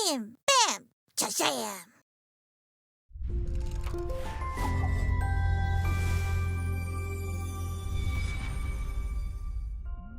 Bim! Bam! Shazam!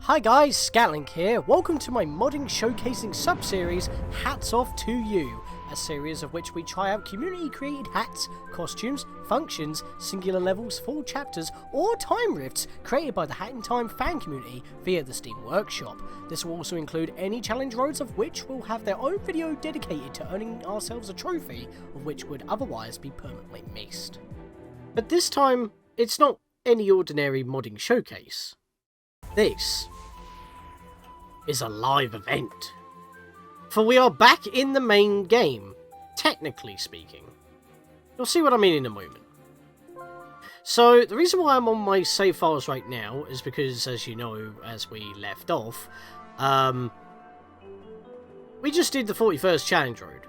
Hi guys, Scatlink here. Welcome to my modding showcasing sub-series, Hats Off to You, a series of which we try out community-created hats, costumes, functions, singular levels, full chapters, or time rifts created by the Hat in Time fan community via the Steam Workshop. This will also include any challenge roads of which will have their own video dedicated to earning ourselves a trophy, of which would otherwise be permanently missed. But this time, it's not any ordinary modding showcase. This is a live event. For we are back in the main game, technically speaking. You'll see what I mean in a moment. So, the reason why I'm on my save files right now is because, as you know, as we left off, we just did the 41st challenge road.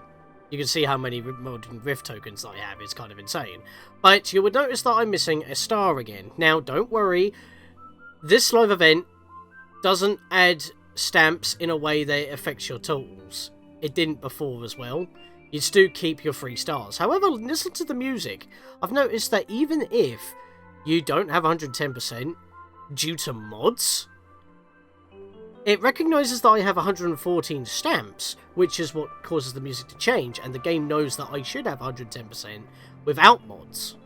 You can see how many modding rift tokens I have, it's kind of insane. But you would notice that I'm missing a star again. Now, don't worry, this live event doesn't add stamps in a way that affects your totals. It didn't before as well. You still keep your 3 stars. However, listen to the music. I've noticed that even if you don't have 110% due to mods, it recognises that I have 114 stamps, which is what causes the music to change, and the game knows that I should have 110% without mods.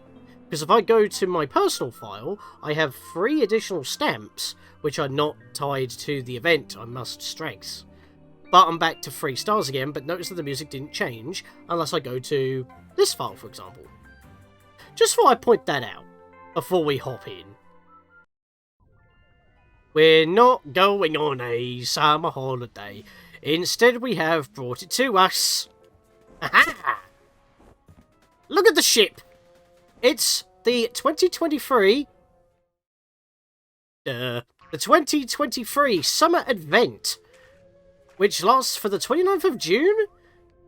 Because if I go to my personal file, I have 3 additional stamps, which are not tied to the event, I must stress. But I'm back to 3 stars again, but notice that the music didn't change, unless I go to this file, for example. Just thought I'd point that out, before we hop in. We're not going on a summer holiday. Instead, we have brought it to us. Aha! Look at the ship! It's the 2023 Summer Advent, which lasts for the 29th of June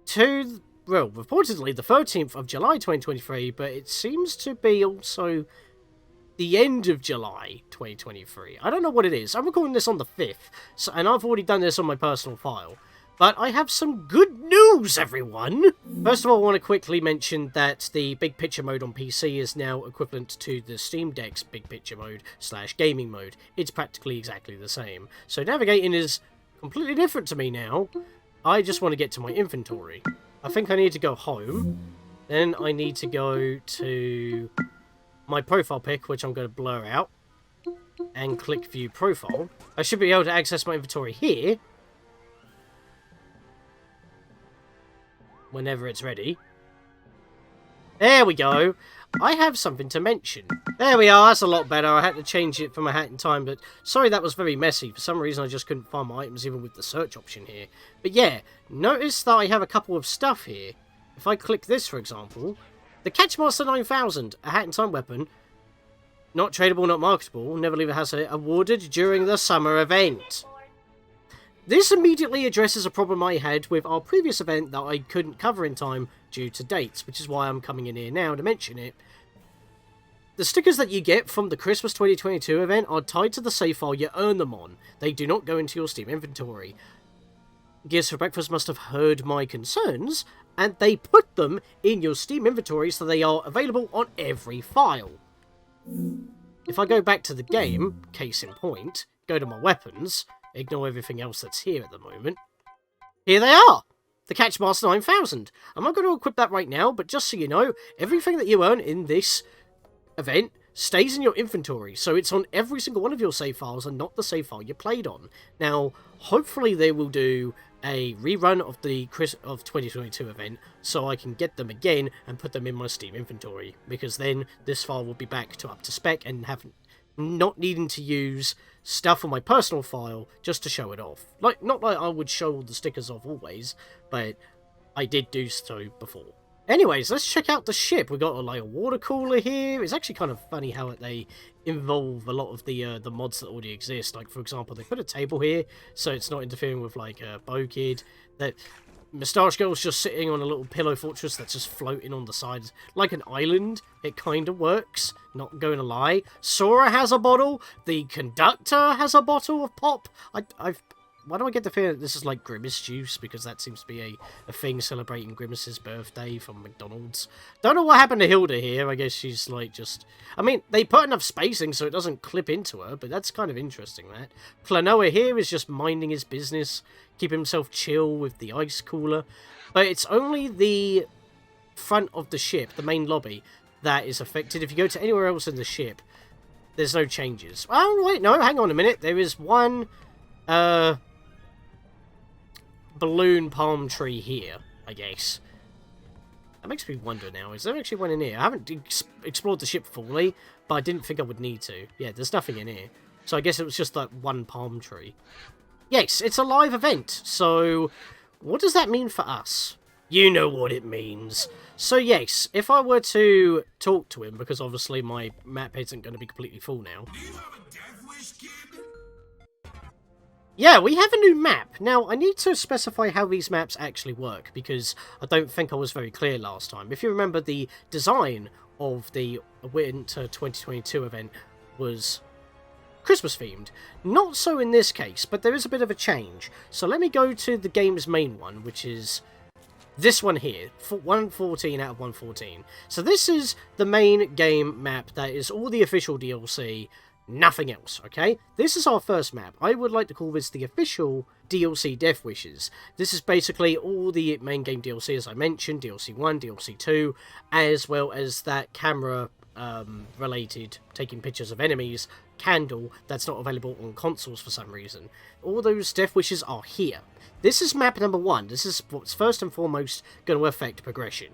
to, well, reportedly the 13th of July 2023, but it seems to be also the end of July 2023. I don't know what it is. I'm recording this on the 5th, and I've already done this on my personal file. But I have some good news, everyone! First of all, I want to quickly mention that the Big Picture mode on PC is now equivalent to the Steam Deck's Big Picture mode / gaming mode. It's practically exactly the same. So navigating is completely different to me now. I just want to get to my inventory. I think I need to go home. Then I need to go to my profile pic, which I'm going to blur out. And click View Profile. I should be able to access my inventory here. Whenever it's ready. There we go. I have something to mention. There we are, that's a lot better. I had to change it for my Hat in Time, but sorry that was very messy. For some reason I just couldn't find my items even with the search option here. But yeah, notice that I have a couple of stuff here. If I click this, for example, the Catchmaster 9000, a Hat in Time weapon, not tradable, not marketable, never leave a house awarded during the summer event. This immediately addresses a problem I had with our previous event that I couldn't cover in time due to dates, which is why I'm coming in here now to mention it. The stickers that you get from the Christmas 2022 event are tied to the save file you earn them on. They do not go into your Steam inventory. Gears for Breakfast must have heard my concerns, and they put them in your Steam inventory so they are available on every file. If I go back to the game, case in point, go to my weapons, ignore everything else that's here at the moment. Here they are! The Catchmaster 9000. I'm not going to equip that right now, but just so you know, everything that you earn in this event stays in your inventory, so it's on every single one of your save files and not the save file you played on. Now, hopefully they will do a rerun of the 2022 event, so I can get them again and put them in my Steam inventory, because then this file will be back to up to spec and not needing to use stuff on my personal file just to show it off. Not like I would show all the stickers off always, but I did do so before. Anyways, let's check out the ship. We got a water cooler here. It's actually kind of funny how they involve a lot of the mods that already exist. Like, for example, they put a table here, so it's not interfering with, like, a Bow Kid. That Moustache Girl's just sitting on a little pillow fortress that's just floating on the side. Like an island, it kind of works. Not going to lie. Sora has a bottle. The conductor has a bottle of pop. Why do I get the feeling that this is like Grimace juice? Because that seems to be a thing celebrating Grimace's birthday from McDonald's. Don't know what happened to Hilda here. I guess she's like just... I mean, they put enough spacing so it doesn't clip into her, but that's kind of interesting, that. Planoa here is just minding his business, keep himself chill with the ice cooler. But it's only the front of the ship, the main lobby, that is affected. If you go to anywhere else in the ship, there's no changes. Oh, wait, no, hang on a minute. There is one... balloon palm tree here, I guess. That makes me wonder now, is there actually one in here? I haven't explored the ship fully, but I didn't think I would need to. Yeah, there's nothing in here. So I guess it was just like one palm tree. Yes, it's a live event, so what does that mean for us? You know what it means. So yes, if I were to talk to him, because obviously my map isn't going to be completely full now. Do you have a death wish, kid? Yeah, we have a new map. Now, I need to specify how these maps actually work, because I don't think I was very clear last time. If you remember, the design of the Winter 2022 event was Christmas themed. Not so in this case, but there is a bit of a change. So let me go to the game's main one, which is this one here, 114 out of 114. So this is the main game map that is all the official DLC, nothing else, okay? This is our first map. I would like to call this the official DLC Death Wishes. This is basically all the main game DLC, as I mentioned, DLC 1, DLC 2, as well as that camera related, taking pictures of enemies, candle, that's not available on consoles for some reason. All those Death Wishes are here. This is map number 1. This is what's first and foremost going to affect progression.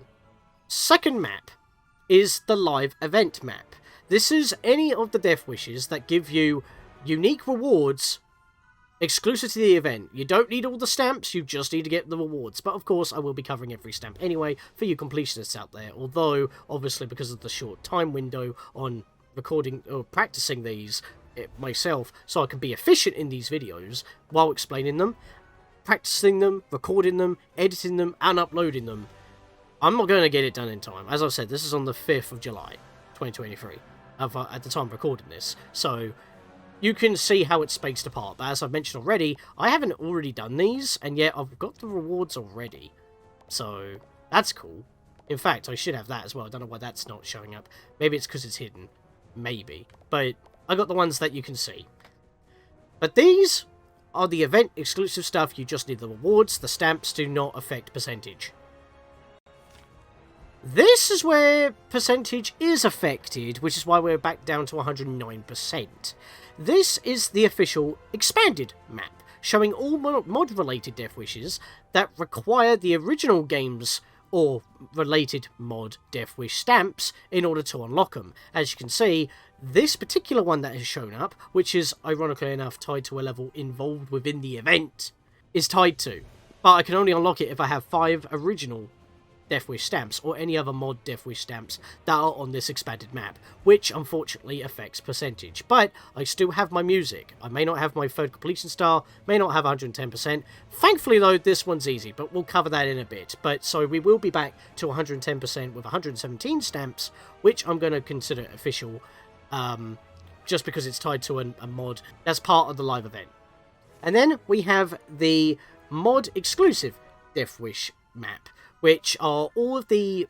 Second map is the live event map. This is any of the Death Wishes that give you unique rewards exclusive to the event. You don't need all the stamps, you just need to get the rewards. But of course, I will be covering every stamp anyway for you completionists out there. Although, obviously, because of the short time window on recording or practicing these myself, so I can be efficient in these videos while explaining them, practicing them, recording them, editing them, and uploading them, I'm not going to get it done in time. As I said, this is on the 5th of July, 2023. At the time of recording this, so you can see how it's spaced apart. But as I've mentioned already, I haven't already done these, and yet I've got the rewards already, so that's cool. In fact, I should have that as well. I don't know why that's not showing up. Maybe it's because it's hidden, maybe, but I got the ones that you can see. But these are the event exclusive stuff. You just need the rewards. The stamps do not affect percentage. This is where percentage is affected, which is why we're back down to 109%. This is the official expanded map, showing all mod-related Death Wishes that require the original game's or related mod Death Wish stamps in order to unlock them. As you can see, this particular one that has shown up, which is ironically enough tied to a level involved within the event, is tied to. But I can only unlock it if I have 5 original Death Wish stamps, or any other mod Death Wish stamps that are on this expanded map, which unfortunately affects percentage. But I still have my music. I may not have my third completion star, may not have 110%. Thankfully though, this one's easy, but we'll cover that in a bit. But so we will be back to 110% with 117 stamps, which I'm going to consider official, just because it's tied to a mod that's part of the live event. And then we have the mod exclusive Death Wish map, which are all of the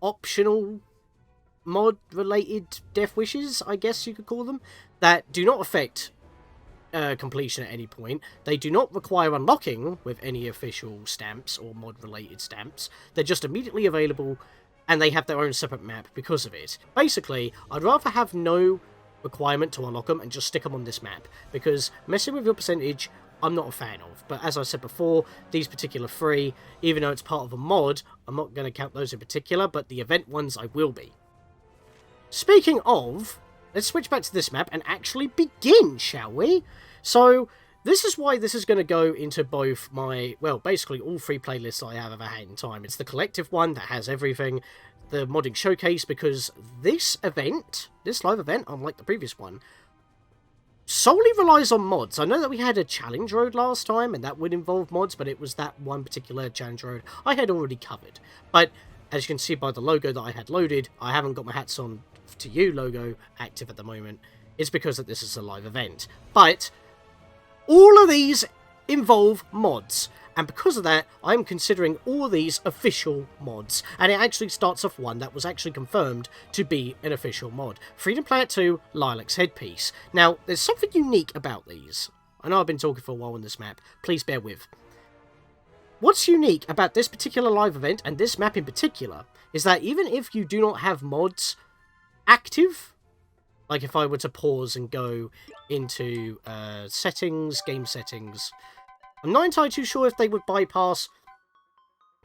optional mod-related Death Wishes, I guess you could call them, that do not affect completion at any point. They do not require unlocking with any official stamps or mod-related stamps. They're just immediately available, and they have their own separate map because of it. Basically, I'd rather have no requirement to unlock them and just stick them on this map, because messing with your percentage, I'm not a fan of. But as I said before, these particular 3, even though it's part of a mod, I'm not going to count those in particular, but the event ones I will be. Speaking of, let's switch back to this map and actually begin, shall we? So, this is why this is going to go into both my, well, basically all 3 playlists I have ever had in time. It's the collective one that has everything, the modding showcase, because this event, this live event, unlike the previous one, solely relies on mods. I know that we had a challenge road last time, and that would involve mods, but it was that one particular challenge road I had already covered. But, as you can see by the logo that I had loaded, I haven't got my Hats On to You logo active at the moment. It's because that this is a live event. But, all of these involve mods. And because of that, I'm considering all these official mods. And it actually starts off one that was actually confirmed to be an official mod. Freedom Player 2, Lilac's Headpiece. Now, there's something unique about these. I know I've been talking for a while on this map. Please bear with. What's unique about this particular live event, and this map in particular, is that even if you do not have mods active, like if I were to pause and go into settings, game settings, I'm not entirely too sure if they would bypass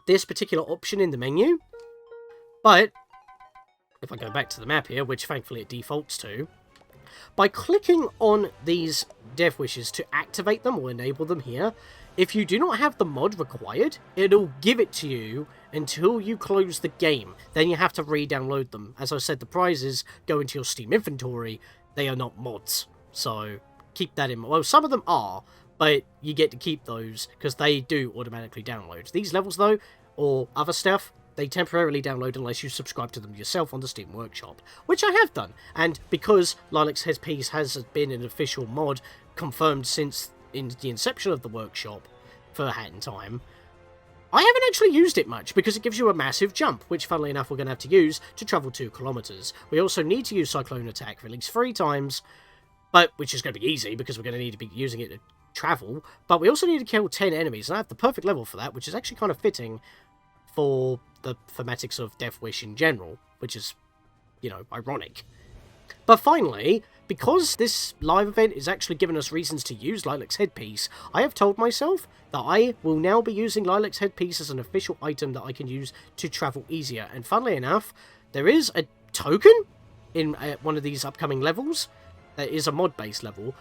this particular option in the menu, but if I go back to the map here, which thankfully it defaults to, by clicking on these death wishes to activate them or enable them here, if you do not have the mod required, it'll give it to you until you close the game. Then you have to re-download them. As I said, the prizes go into your Steam inventory. They are not mods. So keep that in mind. Well, some of them are, but you get to keep those because they do automatically download. These levels, though, or other stuff, they temporarily download unless you subscribe to them yourself on the Steam Workshop, which I have done. And because Lilac's Headpiece has been an official mod confirmed since in the inception of the workshop for Hat in Time, I haven't actually used it much because it gives you a massive jump, which funnily enough we're going to have to use to travel 2 kilometers. We also need to use Cyclone Attack release 3 times, but which is going to be easy because we're going to need to be using it to travel, but we also need to kill 10 enemies, and I have the perfect level for that, which is actually kind of fitting for the thematics of Death Wish in general, which is, you know, ironic. But finally, because this live event is actually giving us reasons to use Lilac's Headpiece, I have told myself that I will now be using Lilac's Headpiece as an official item that I can use to travel easier. And funnily enough, there is a token in one of these upcoming levels, that is a mod-based level,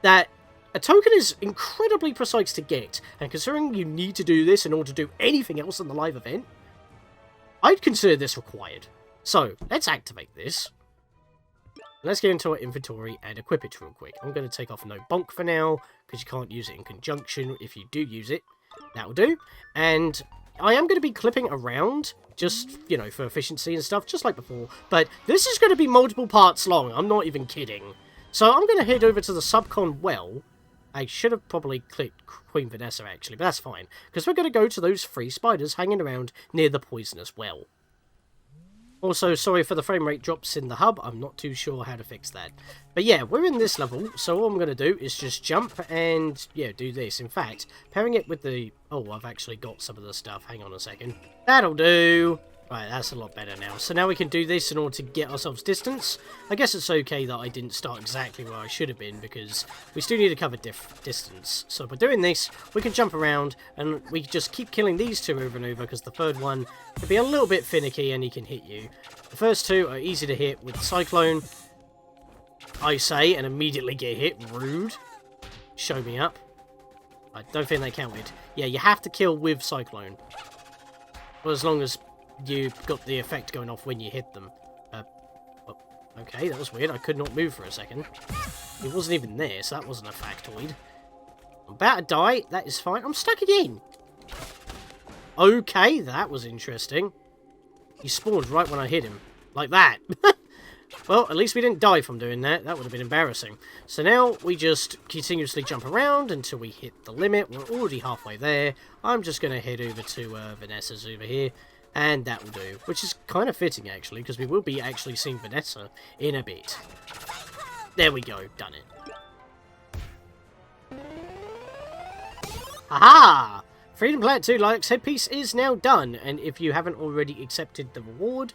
that a token is incredibly precise to get, and considering you need to do this in order to do anything else in the live event, I'd consider this required. So, let's activate this. Let's get into our inventory and equip it real quick. I'm going to take off no bonk for now, because you can't use it in conjunction if you do use it. That'll do. And I am going to be clipping around, just, you know, for efficiency and stuff, just like before. But this is going to be multiple parts long, I'm not even kidding. So I'm going to head over to the subcon well. I should have probably clicked Queen Vanessa, actually, but that's fine. Because we're going to go to those 3 spiders hanging around near the poisonous well. Also, sorry for the frame rate drops in the hub. I'm not too sure how to fix that. But yeah, we're in this level, so all I'm going to do is just jump and, yeah, do this. In fact, pairing it with the... Oh, I've actually got some of the stuff. Hang on a second. That'll do. Right, that's a lot better now. So now we can do this in order to get ourselves distance. I guess it's okay that I didn't start exactly where I should have been, because we still need to cover distance. So by doing this, we can jump around, and we just keep killing these 2 over and over, because the third one can be a little bit finicky, and he can hit you. The first 2 are easy to hit with Cyclone, I say, and immediately get hit. Rude. Show me up. I don't think they counted. Yeah, you have to kill with Cyclone. Well, as long as you got the effect going off when you hit them. Oh, okay, that was weird. I could not move for a second. It wasn't even there, so that wasn't a factoid. I'm about to die. That is fine. I'm stuck again. Okay, that was interesting. He spawned right when I hit him. Like that. Well, at least we didn't die from doing that. That would have been embarrassing. So now we just continuously jump around until we hit the limit. We're already halfway there. I'm just going to head over to Vanessa's over here. And that will do, which is kind of fitting, actually, because we will be actually seeing Vanessa in a bit. There we go, done it. Haha! Freedom Player 2 Lilac's Headpiece is now done, and if you haven't already accepted the reward,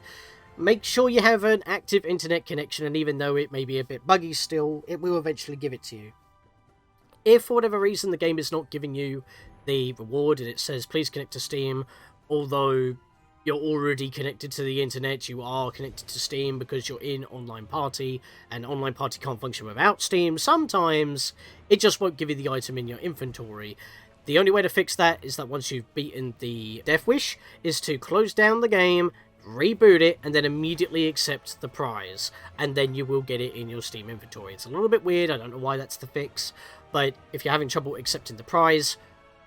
make sure you have an active internet connection, and even though it may be a bit buggy still, it will eventually give it to you. If, for whatever reason, the game is not giving you the reward, and it says, please connect to Steam, although you're already connected to the internet, you are connected to Steam because you're in Online Party, and Online Party can't function without Steam. Sometimes it just won't give you the item in your inventory. The only way to fix that is that once you've beaten the Death Wish, is to close down the game, reboot it, and then immediately accept the prize, and then you will get it in your Steam inventory. It's a little bit weird, I don't know why that's the fix, but if you're having trouble accepting the prize,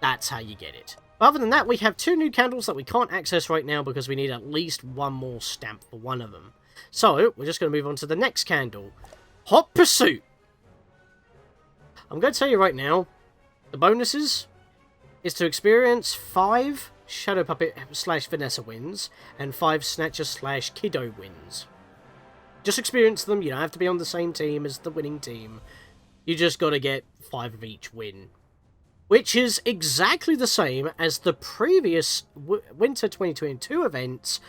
that's how you get it. Other than that, we have 2 new candles that we can't access right now because we need at least 1 more stamp for one of them. So, we're just going to move on to the next candle. Hot Pursuit! I'm going to tell you right now, The bonuses is to experience 5 Shadow Puppet / Vanessa wins and 5 Snatcher / Kiddo wins. Just experience them. You don't have to be on the same team as the winning team. You just got to get 5 of each win. Which is exactly the same as the previous Winter 2022 events,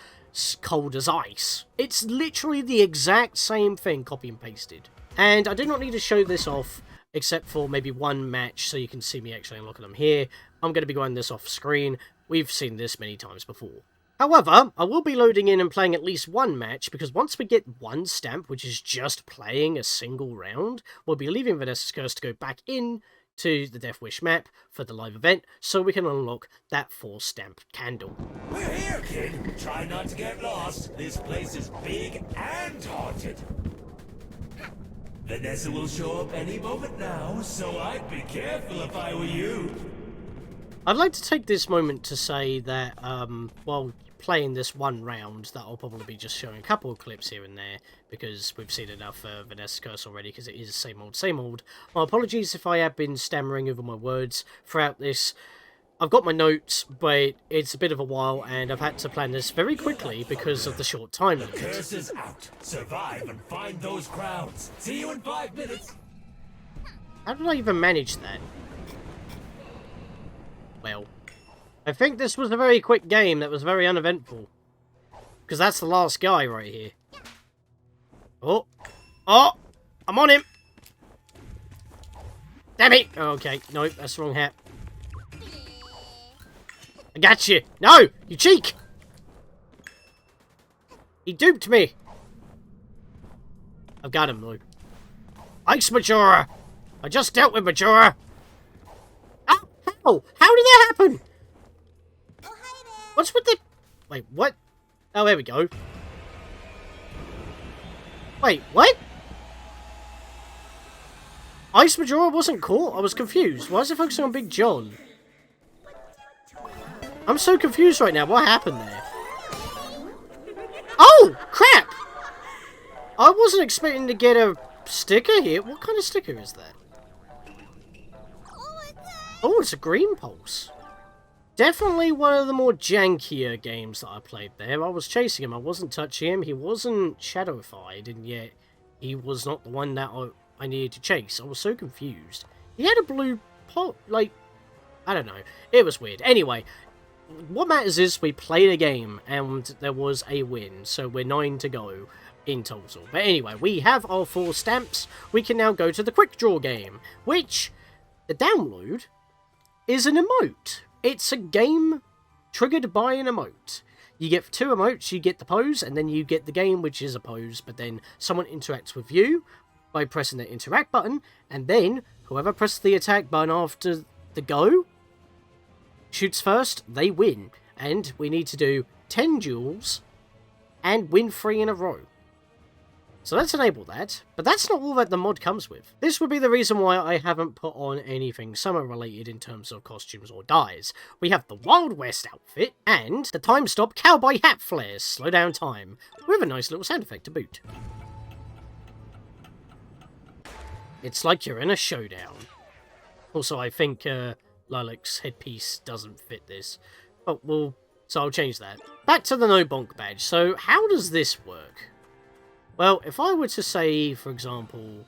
Cold as Ice. It's literally the exact same thing, copy and pasted. And I do not need to show this off, except for maybe one match, so you can see me actually unlocking them here. I'm going to be going this off screen. We've seen this many times before. However, I will be loading in and playing at least one match, because once we get one stamp, which is just playing a single round, we'll be leaving Vanessa's Curse to go back in to the Death Wish map for the live event, so we can unlock that 4-stamp candle. We're here, kid. Try not to get lost. This place is big and haunted. Vanessa will show up any moment now, so I'd be careful if I were you. I'd like to take this moment to say that, while playing this one round, that I'll probably be just showing a couple of clips here and there, because we've seen enough Vanessa's Curse already, because it is same old, same old. My apologies if I have been stammering over my words throughout this. I've got my notes, but it's a bit of a while, and I've had to plan this very quickly because of the short time limit. Curse is out. Survive and find those crowds. See you in 5 minutes. How did I even manage that? Well, I think this was a very quick game that was very uneventful. Because that's the last guy right here. Oh! Oh! I'm on him! Damn it! Oh, okay, no, that's the wrong hat. I got you! No! You cheek! He duped me! I've got him, though. Ice Majora! I just dealt with Majora! Oh, how? How did that happen? Oh, hi there. What's with the... Wait, what? Oh, there we go. Wait, what? Ice Majora wasn't caught? I was confused. Why is it focusing on Big John? I'm so confused right now. What happened there? Oh, crap! I wasn't expecting to get a sticker here. What kind of sticker is that? Oh, it's a green pulse. Definitely one of the more jankier games that I played there. I was chasing him. I wasn't touching him. He wasn't shadowfied, and yet he was not the one that I needed to chase. I was so confused. He had a blue pot, like, I don't know. It was weird. Anyway, what matters is we played a game, and there was a win. So we're 9 to go in total. But anyway, we have our 4 stamps. We can now go to the quick draw game, which, the download, is an emote. It's a game triggered by an emote. You get 2 emotes, you get the pose, and then you get the game, which is a pose, but then someone interacts with you by pressing the interact button, and then whoever presses the attack button after the go shoots first, they win. And we need to do 10 duels and win 3 in a row. So let's enable that, but that's not all that the mod comes with. This would be the reason why I haven't put on anything summer related in terms of costumes or dyes. We have the Wild West outfit, and the time stop cowboy hat flares, slow down time, with a nice little sound effect to boot. It's like you're in a showdown. Also, I think Lilac's headpiece doesn't fit this, but so I'll change that. Back to the no bonk badge. So how does this work? Well, if I were to say, for example,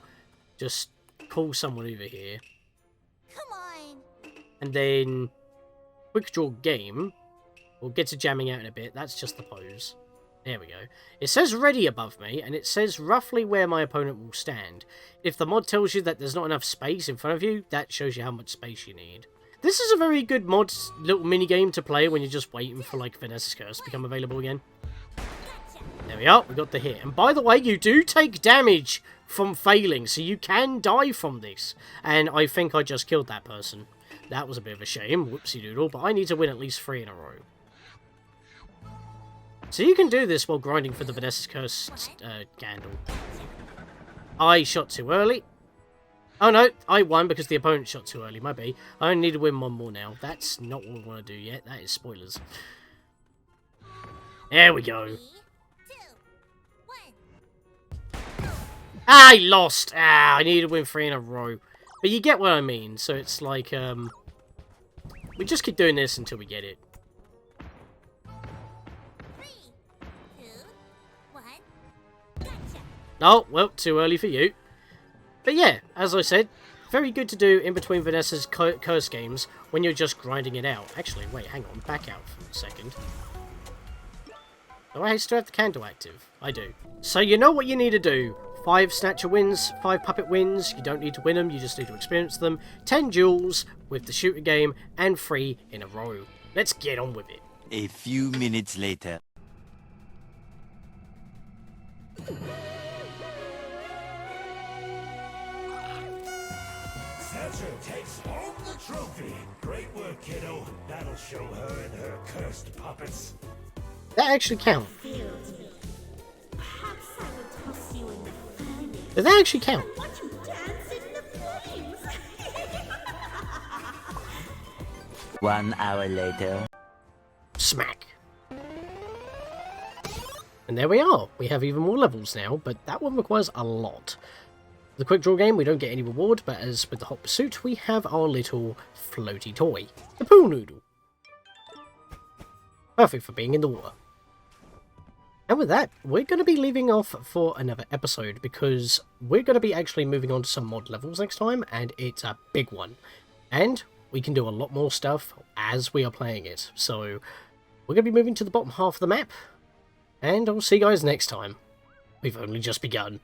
just call someone over here, Come on. and then quick draw game, we'll get to jamming out in a bit, that's just the pose. There we go. It says ready above me, and it says roughly where my opponent will stand. If the mod tells you that there's not enough space in front of you, that shows you how much space you need. This is a very good mod little mini-game to play when you're just waiting for, like, Vanessa's Curse to become available again. There we are, we got the hit. And by the way, you do take damage from failing, so you can die from this. And I think I just killed that person. That was a bit of a shame, whoopsie doodle, but I need to win at least 3 in a row. So you can do this while grinding for the Vanessa's Curse candle. I shot too early. Oh no, I won because the opponent shot too early, maybe. I only need to win 1 more now. That's not what we want to do yet, that is spoilers. There we go. I lost! I need to win 3 in a row. But you get what I mean, so it's like, we just keep doing this until we get it. 3, 2, 1. Gotcha. Oh, well, too early for you. But yeah, as I said, very good to do in between Vanessa's curse games when you're just grinding it out. Actually, wait, hang on, back out for a second. Do I still have the candle active? I do. So you know what you need to do. 5 Snatcher wins, 5 Puppet wins, you don't need to win them, you just need to experience them. 10 duels with the shooter game, and 3 in a row. Let's get on with it. A few minutes later. Snatcher takes home the trophy. Great work, kiddo. That'll show her and her cursed puppets. That actually count. Perhaps I will toss you in the furnace. Does that actually count? Watch you dance in the flames. 1 hour later. Smack. And there we are. We have even more levels now, but that one requires a lot. The quick draw game, we don't get any reward, but as with the hot pursuit, we have our little floaty toy, the pool noodle. Perfect for being in the water. And with that, we're going to be leaving off for another episode, because we're going to be actually moving on to some mod levels next time, and it's a big one. And we can do a lot more stuff as we are playing it. So, we're going to be moving to the bottom half of the map, and I'll see you guys next time. We've only just begun.